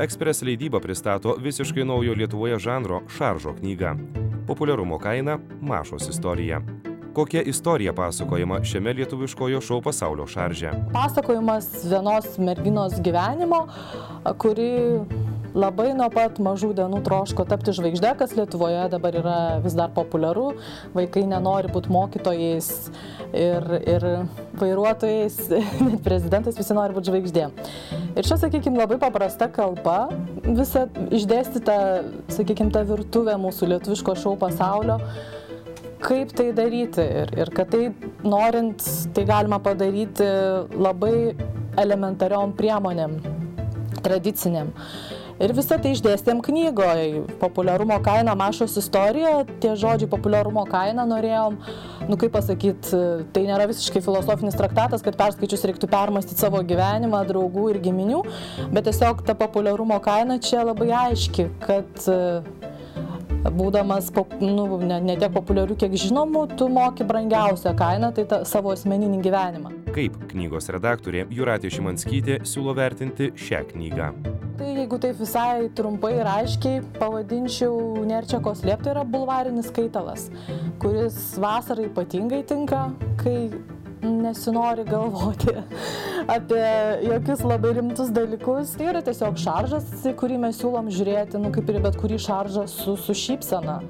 Express leidyba pristato visiškai naujo Lietuvoje žanro šaržo knygą. Populiarumo kaina – Mašos istorija. Kokia istorija pasakojama šiame lietuviškojo šou pasaulio šarže? Pasakojimas vienos merginos gyvenimo, kuri labai nuo pat mažų dienų troško tapti žvaigžde, kas Lietuvoje dabar yra vis dar populiaru. Vaikai nenori būti mokytojais ir vairuotojais, net prezidentais, visi nori būti žvaigždė. Ir čia, sakykime, labai paprasta kalba, visa išdėstyta, sakykime, ta virtuvė mūsų lietuviško šou pasaulio, kaip tai daryti ir kad tai norint, tai galima padaryti labai elementariom priemonėm, tradicinėm. Ir visą tai išdėstėm knygoje. Populiarumo kaina, Mašos istorija. Tie žodžiai populiarumo kaina norėjom, kaip pasakyti, tai nėra visiškai filosofinis traktatas, kad perskaičius reiktų permastyti savo gyvenimą, draugų ir giminių, bet tiesiog ta populiarumo kaina čia labai aiški, kad būdamas ne tiek populiarių, kiek žinomų, tu moki brangiausią kainą, tai savo asmeninį gyvenimą. Kaip knygos redaktorė Jūratė Šimanskytė siūlo vertinti šią knygą? Tai jeigu taip visai trumpai ir aiškiai pavadinčiau, Nėr čia ko slėpti, tai yra bulvarinis skaitalas, kuris vasarai ypatingai tinka, kai nesinori galvoti apie jokius labai rimtus dalykus. Tai yra tiesiog šaržas, kurį mes siūlom žiūrėti, kaip ir bet kurį šaržą su šypsena.